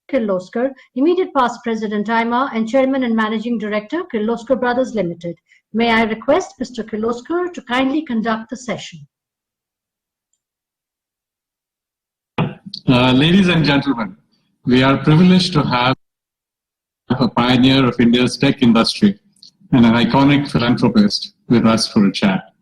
Kirloskar, immediate past President AIMA and Chairman and Managing Director, Kirloskar Brothers Limited. May I request Mr. Kirloskar to kindly conduct the session. Ladies and gentlemen, we are privileged to have a pioneer of India's tech industry and an iconic philanthropist with us for a chat.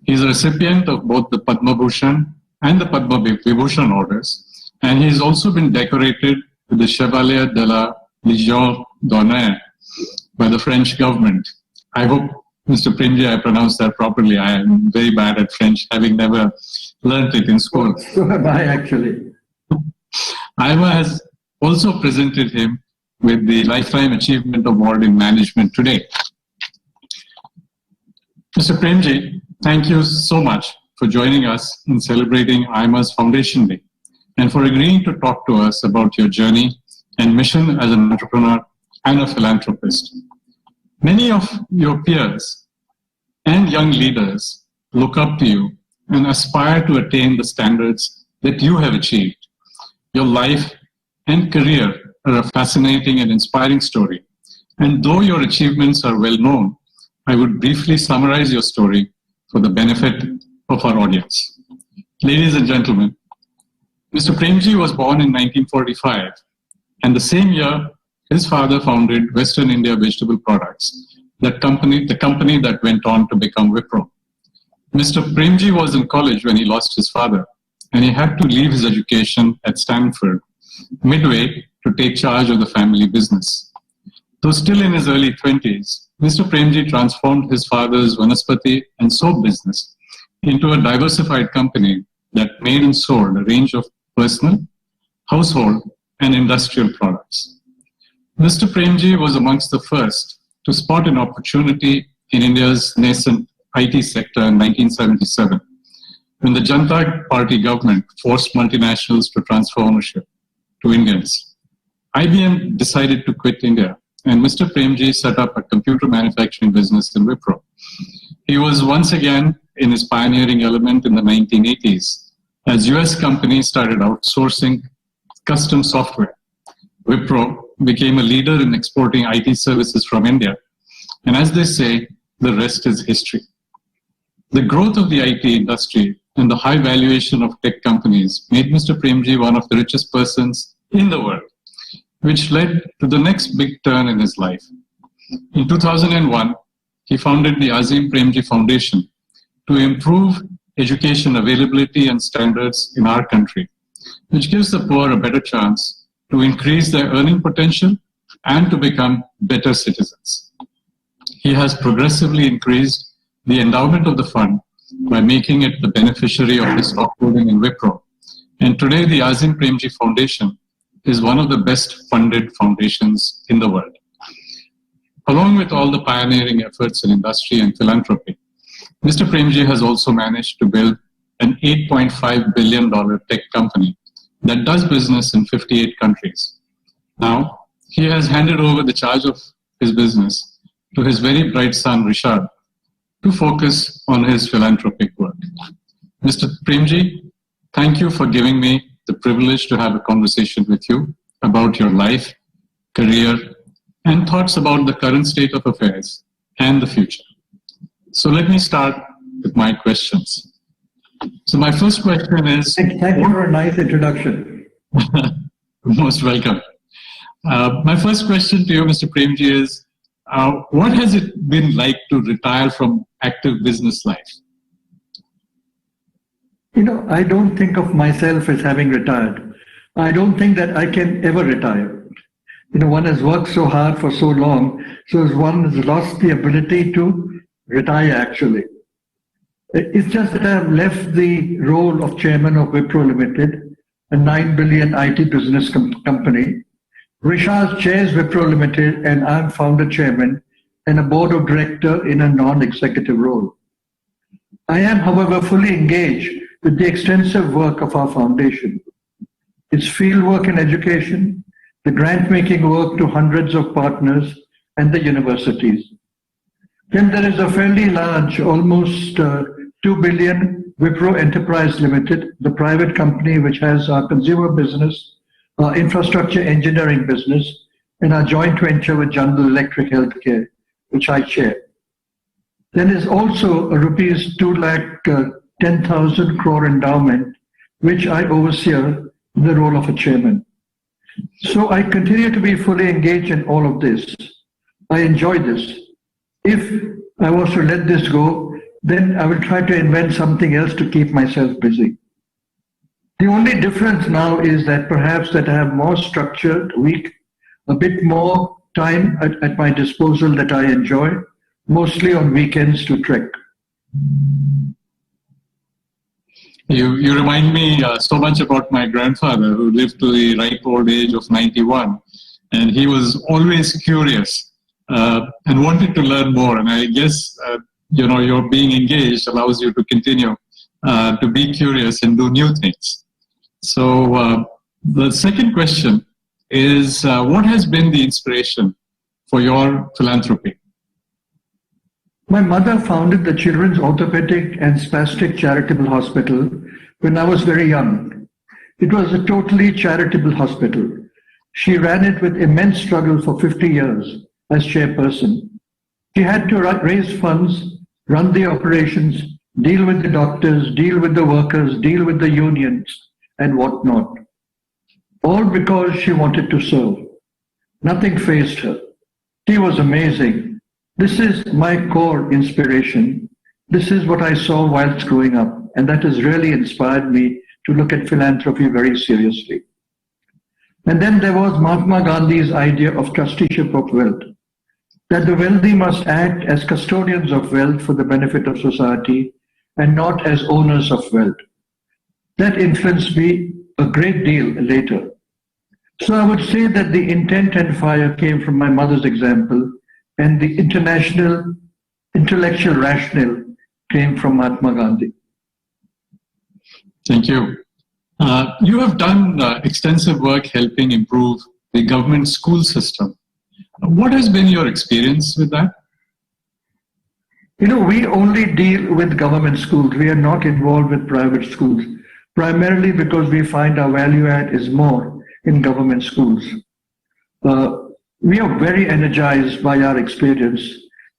He is a recipient of both the Padma Bhushan and the Padma Vibhushan orders, and he has also been decorated with the Chevalier de la Légion d'Honneur by the French government. I hope, Mr. Premji, I pronounced that properly. I am very bad at French, having never learned it in school. So have I, actually. AIMA has also presented him with the Lifetime Achievement Award in Management today. Mr. Premji, thank you so much for joining us in celebrating AIMA's Foundation Day and for agreeing to talk to us about your journey and mission as an entrepreneur and a philanthropist. Many of your peers and young leaders look up to you and aspire to attain the standards that you have achieved. Your life and career are a fascinating and inspiring story. And though your achievements are well known, I would briefly summarize your story for the benefit of our audience. Ladies and gentlemen, Mr. Premji was born in 1945, and the same year, his father founded Western India Vegetable Products, the company that went on to become Wipro. Mr. Premji was in college when he lost his father, and he had to leave his education at Stanford midway to take charge of the family business. Though still in his early 20s, Mr. Premji transformed his father's Vanaspati and soap business into a diversified company that made and sold a range of personal, household, and industrial products. Mr. Premji was amongst the first to spot an opportunity in India's nascent IT sector in 1977, when the Janata Party government forced multinationals to transfer ownership to Indians. IBM decided to quit India, and Mr. Premji set up a computer manufacturing business in Wipro. He was once again in his pioneering element in the 1980s, as US companies started outsourcing custom software. Wipro became a leader in exporting IT services from India, and as they say, the rest is history. The growth of the IT industry and the high valuation of tech companies made Mr. Premji one of the richest persons in the world, which led to the next big turn in his life. In 2001, he founded the Azim Premji Foundation to improve education availability and standards in our country, which gives the poor a better chance to increase their earning potential and to become better citizens. He has progressively increased the endowment of the fund by making it the beneficiary of his stockholding in Wipro. And today, the Azim Premji Foundation is one of the best funded foundations in the world. Along with all the pioneering efforts in industry and philanthropy, Mr. Premji has also managed to build an $8.5 billion tech company that does business in 58 countries. Now, he has handed over the charge of his business to his very bright son, Rishad, to focus on his philanthropic work. Mr. Premji, thank you for giving me the privilege to have a conversation with you about your life, career, and thoughts about the current state of affairs and the future. So let me start with my questions. So my first question is... Thank you for a nice introduction. Most welcome. My first question to you, Mr. Premji, is what has it been like to retire from active business life? You know, I don't think of myself as having retired. I don't think that I can ever retire. You know, one has worked so hard for so long, so one has lost the ability to retire, actually. It's just that I've left the role of chairman of Wipro Limited, a 9 billion IT business company. Rishad chairs Wipro Limited, and I'm founder chairman and a board of director in a non-executive role. I am, however, fully engaged with the extensive work of our foundation. Its field work in education, the grant-making work to hundreds of partners, and the universities. Then there is a fairly large, almost 2 billion Wipro Enterprise Limited, the private company which has our consumer business, infrastructure engineering business, and our joint venture with General Electric Healthcare, which I chair. There is also a rupees 2,10,000 crore endowment, which I oversee in the role of a chairman. So I continue to be fully engaged in all of this. I enjoy this. If I was to let this go, then I will try to invent something else to keep myself busy. The only difference now is that perhaps that I have more structured week, a bit more time at my disposal that I enjoy, mostly on weekends to trek. You remind me so much about my grandfather, who lived to the ripe old age of 91, and he was always curious and wanted to learn more. And I guess your being engaged allows you to continue to be curious and do new things. So the second question is, what has been the inspiration for your philanthropy? My mother founded the Children's Orthopedic and Spastic Charitable Hospital when I was very young. It was a totally charitable hospital. She ran it with immense struggle for 50 years as chairperson. She had to raise funds, run the operations, deal with the doctors, deal with the workers, deal with the unions, and whatnot. All because she wanted to serve. Nothing fazed her. She was amazing. This is my core inspiration. This is what I saw whilst growing up, and that has really inspired me to look at philanthropy very seriously. And then there was Mahatma Gandhi's idea of trusteeship of wealth, that the wealthy must act as custodians of wealth for the benefit of society and not as owners of wealth. That influenced me a great deal later. So I would say that the intent and fire came from my mother's example, and the international intellectual rationale came from Mahatma Gandhi. Thank you. You have done extensive work helping improve the government school system. What has been your experience with that? We only deal with government schools. We are not involved with private schools, primarily because we find our value add is more in government schools. We are very energized by our experience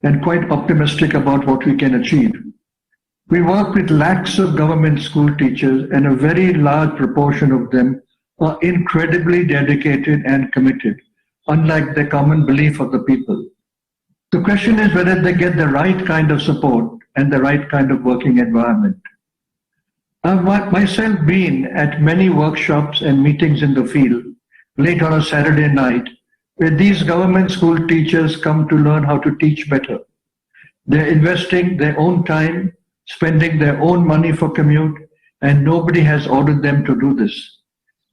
and quite optimistic about what we can achieve. We work with lakhs of government school teachers, and a very large proportion of them are incredibly dedicated and committed, unlike the common belief of the people. The question is whether they get the right kind of support and the right kind of working environment. I've myself been at many workshops and meetings in the field, late on a Saturday night, where these government school teachers come to learn how to teach better. They're investing their own time, spending their own money for commute, and nobody has ordered them to do this.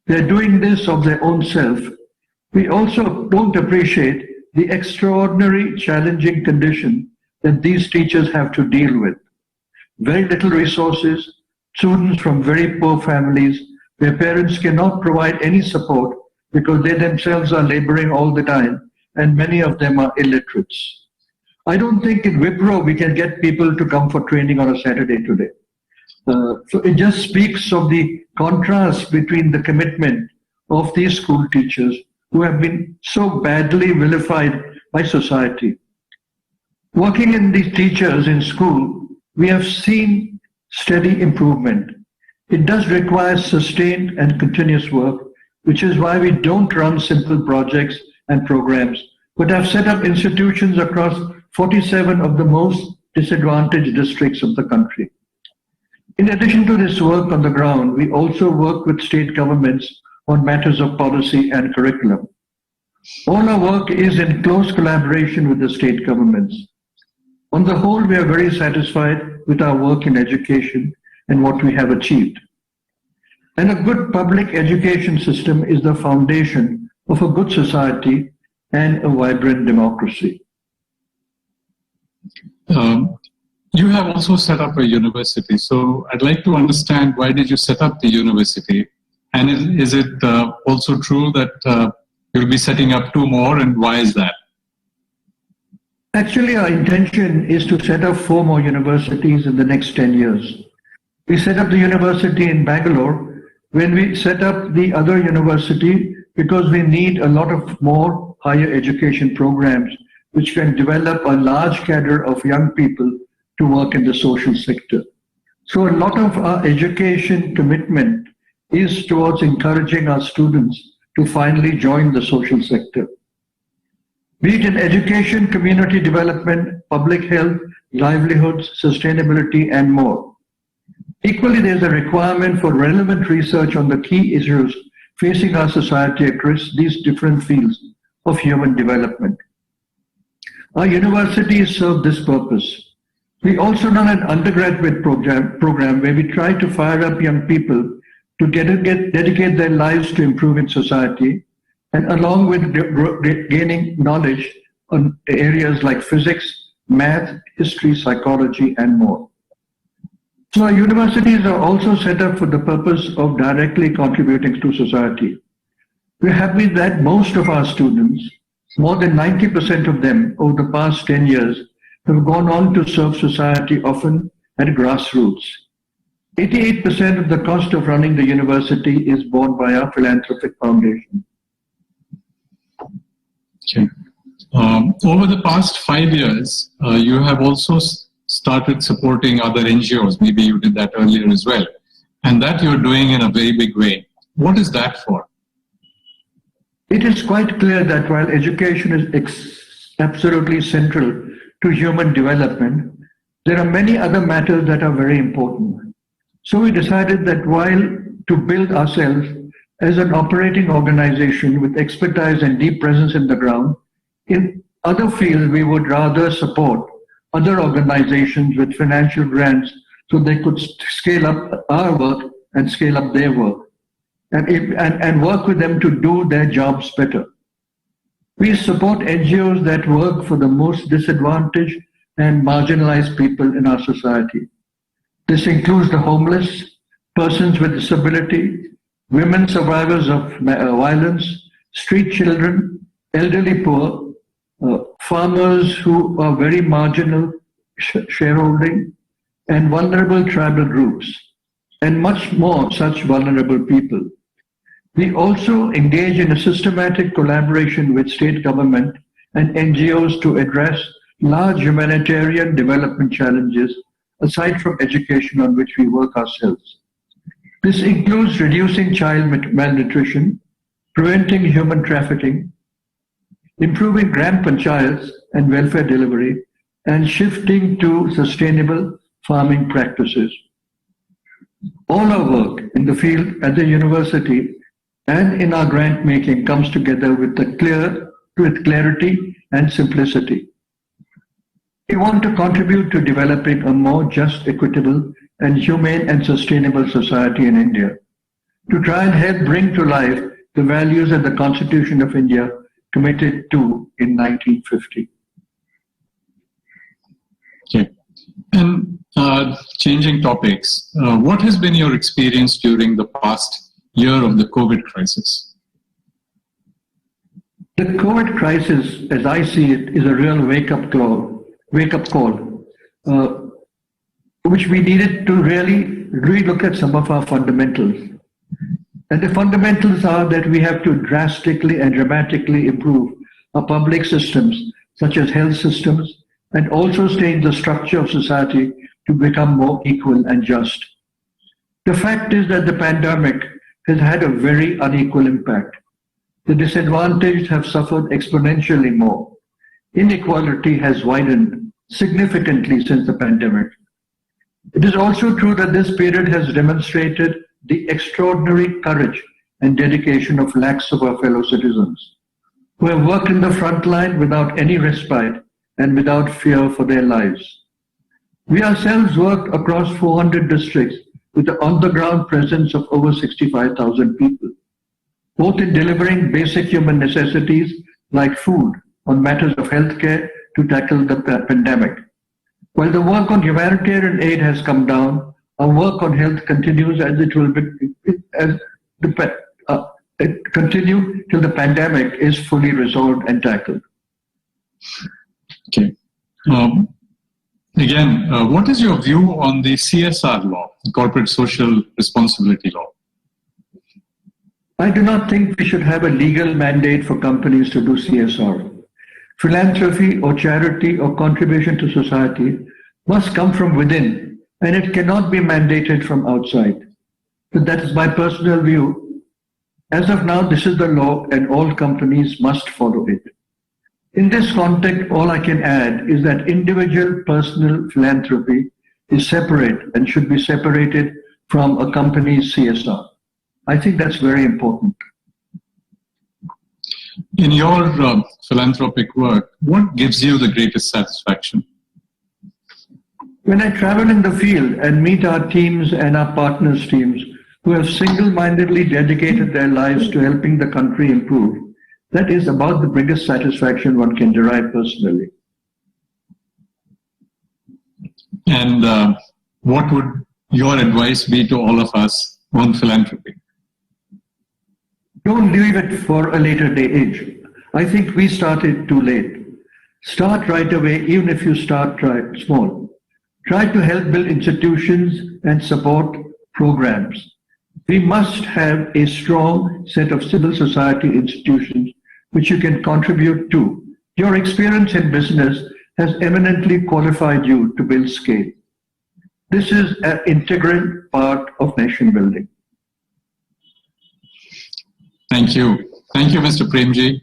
They're doing this of their own self. We also don't appreciate the extraordinary challenging condition that these teachers have to deal with. Very little resources, students from very poor families, their parents cannot provide any support because they themselves are laboring all the time, and many of them are illiterates. I don't think in Wipro we can get people to come for training on a Saturday today. So it just speaks of the contrast between the commitment of these school teachers who have been so badly vilified by society. Working in these teachers in school, we have seen steady improvement. It does require sustained and continuous work, which is why we don't run simple projects and programs, but have set up institutions across 47 of the most disadvantaged districts of the country. In addition to this work on the ground, we also work with state governments on matters of policy and curriculum. All our work is in close collaboration with the state governments. On the whole, we are very satisfied with our work in education and what we have achieved. And a good public education system is the foundation of a good society and a vibrant democracy. You have also set up a university. So I'd like to understand, why did you set up the university? And is it also true that you'll be setting up 2 more, and why is that? Actually, our intention is to set up 4 more universities in the next 10 years. We set up the university in Bangalore, when we set up the other university, because we need a lot of more higher education programs which can develop a large cadre of young people to work in the social sector. So a lot of our education commitment is towards encouraging our students to finally join the social sector. Be it in education, community development, public health, livelihoods, sustainability, and more. Equally, there's a requirement for relevant research on the key issues facing our society across these different fields of human development. Our universities serve this purpose. We also run an undergraduate program where we try to fire up young people to dedicate their lives to improving society, and along with gaining knowledge on areas like physics, math, history, psychology, and more. So our universities are also set up for the purpose of directly contributing to society. We're happy that most of our students, more than 90% of them over the past 10 years, have gone on to serve society, often at grassroots. 88% of the cost of running the university is borne by our philanthropic foundation. Okay. Over the past 5 years, you have also started supporting other NGOs. Maybe you did that earlier as well. And that you're doing in a very big way. What is that for? It is quite clear that while education is absolutely central to human development, there are many other matters that are very important. So we decided that while to build ourselves as an operating organization with expertise and deep presence in the ground, in other fields we would rather support other organizations with financial grants so they could scale up our work and scale up their work, and work with them to do their jobs better. We support NGOs that work for the most disadvantaged and marginalized people in our society. This includes the homeless, persons with disability, women survivors of violence, street children, elderly poor, farmers who are very marginal shareholding, and vulnerable tribal groups, and much more such vulnerable people. We also engage in a systematic collaboration with state government and NGOs to address large humanitarian development challenges aside from education on which we work ourselves. This includes reducing child malnutrition, preventing human trafficking, improving gram panchayats and welfare delivery, and shifting to sustainable farming practices. All our work in the field at the university and in our grant making comes together with clarity and simplicity. We want to contribute to developing a more just, equitable, and humane and sustainable society in India, to try and help bring to life the values that the Constitution of India committed to in 1950. Okay. And changing topics, what has been your experience during the past year of the COVID crisis? The COVID crisis, as I see it, is a real wake-up call, which we needed to really relook at some of our fundamentals. And the fundamentals are that we have to drastically and dramatically improve our public systems, such as health systems, and also change the structure of society to become more equal and just. The fact is that the pandemic has had a very unequal impact. The disadvantaged have suffered exponentially more. Inequality has widened significantly since the pandemic. It is also true that this period has demonstrated the extraordinary courage and dedication of lakhs of our fellow citizens, who have worked in the front line without any respite and without fear for their lives. We ourselves worked across 400 districts with an on-the-ground presence of over 65,000 people, both in delivering basic human necessities like food on matters of healthcare to tackle the pandemic. While the work on humanitarian aid has come down, our work on health continues as it will continue till the pandemic is fully resolved and tackled. Okay. What is your view on the CSR law, Corporate Social Responsibility Law? I do not think we should have a legal mandate for companies to do CSR. Philanthropy or charity or contribution to society must come from within, and it cannot be mandated from outside. So that is my personal view. As of now, this is the law, and all companies must follow it. In this context, all I can add is that individual personal philanthropy is separate and should be separated from a company's CSR. I think that's very important. In your philanthropic work, what gives you the greatest satisfaction? When I travel in the field and meet our teams and our partners' teams who have single-mindedly dedicated their lives to helping the country improve, that is about the biggest satisfaction one can derive personally. And what would your advice be to all of us on philanthropy? Don't leave it for a later age. I think we started too late. Start right away, even if you start small. Try to help build institutions and support programs. We must have a strong set of civil society institutions which you can contribute to. Your experience in business has eminently qualified you to build scale. This is an integral part of nation building. Thank you. Thank you, Mr. Premji.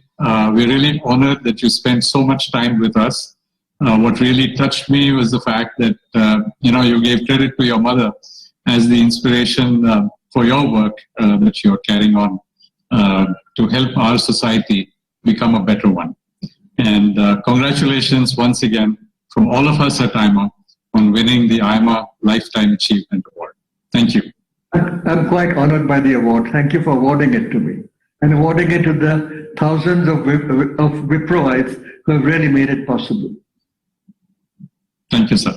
We're really honored that you spent so much time with us. What really touched me was the fact that you gave credit to your mother as the inspiration for your work that you're carrying on to help our society become a better one. And congratulations once again from all of us at AIMA on winning the AIMA Lifetime Achievement Award. Thank you. I'm quite honored by the award. Thank you for awarding it to me and awarding it to the thousands of Wiproites who have really made it possible. Thank you, sir.